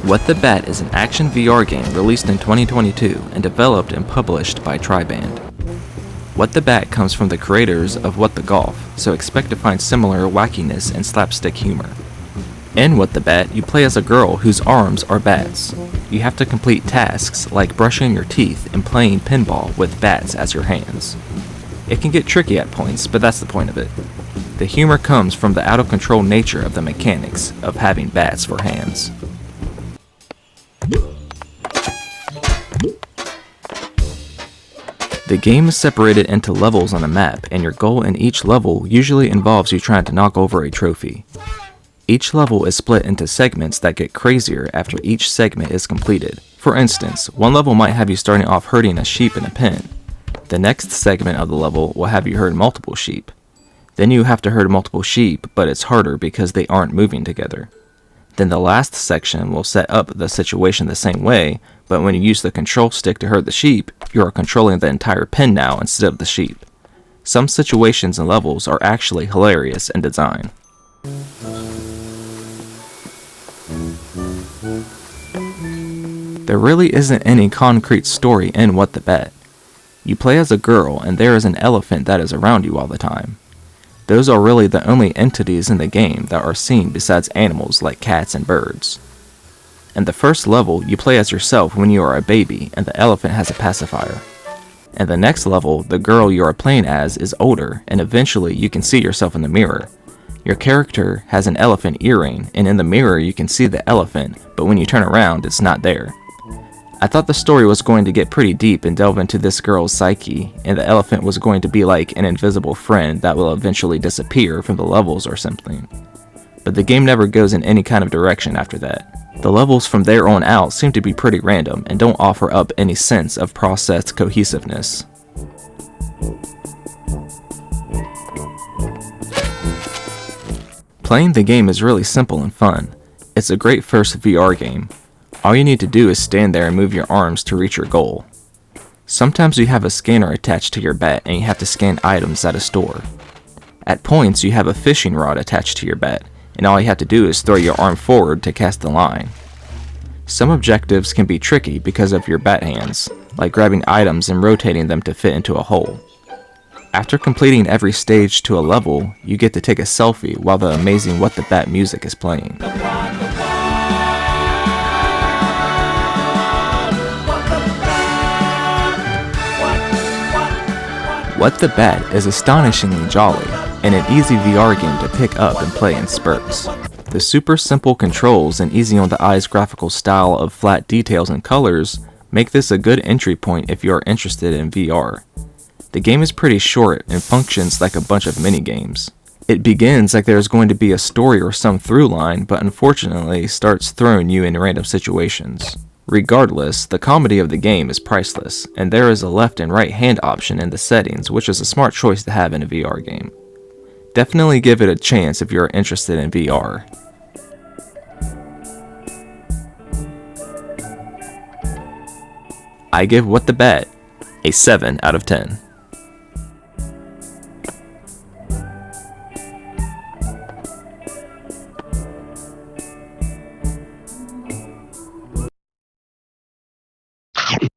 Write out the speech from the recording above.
What the Bat is an action VR game released in 2022 and developed and published by Triband. What the Bat comes from the creators of What the Golf, so expect to find similar wackiness and slapstick humor. In What the Bat, you play as a girl whose arms are bats. You have to complete tasks like brushing your teeth and playing pinball with bats as your hands. It can get tricky at points, but that's the point of it. The humor comes from the out-of-control nature of the mechanics of having bats for hands. The game is separated into levels on a map, and your goal in each level usually involves you trying to knock over a trophy. Each level is split into segments that get crazier after each segment is completed. For instance, one level might have you starting off herding a sheep in a pen. The next segment of the level will have you herd multiple sheep. Then you have to herd multiple sheep, but it's harder because they aren't moving together. Then the last section will set up the situation the same way, but when you use the control stick to herd the sheep, you are controlling the entire pen now instead of the sheep. Some situations and levels are actually hilarious in design. There really isn't any concrete story in What the Bat. You play as a girl and there is an elephant that is around you all the time. Those are really the only entities in the game that are seen besides animals like cats and birds. In the first level, you play as yourself when you are a baby and the elephant has a pacifier. In the next level, the girl you are playing as is older and eventually you can see yourself in the mirror. Your character has an elephant earring and in the mirror you can see the elephant, but when you turn around it's not there. I thought the story was going to get pretty deep and delve into this girl's psyche, and the elephant was going to be like an invisible friend that will eventually disappear from the levels or something. But the game never goes in any kind of direction after that. The levels from there on out seem to be pretty random and don't offer up any sense of processed cohesiveness. Playing the game is really simple and fun. It's a great first VR game. All you need to do is stand there and move your arms to reach your goal. Sometimes you have a scanner attached to your bat and you have to scan items at a store. At points you have a fishing rod attached to your bat, and all you have to do is throw your arm forward to cast the line. Some objectives can be tricky because of your bat hands, like grabbing items and rotating them to fit into a hole. After completing every stage to a level, you get to take a selfie while the amazing What the Bat music is playing. What the Bat is astonishingly jolly, and an easy VR game to pick up and play in spurts. The super simple controls and easy on the eyes graphical style of flat details and colors make this a good entry point if you are interested in VR. The game is pretty short and functions like a bunch of mini-games. It begins like there is going to be a story or some through line, but unfortunately starts throwing you in random situations. Regardless, the comedy of the game is priceless, and there is a left and right hand option in the settings, which is a smart choice to have in a VR game. Definitely give it a chance if you're interested in VR. I give What the Bat a 7 out of 10.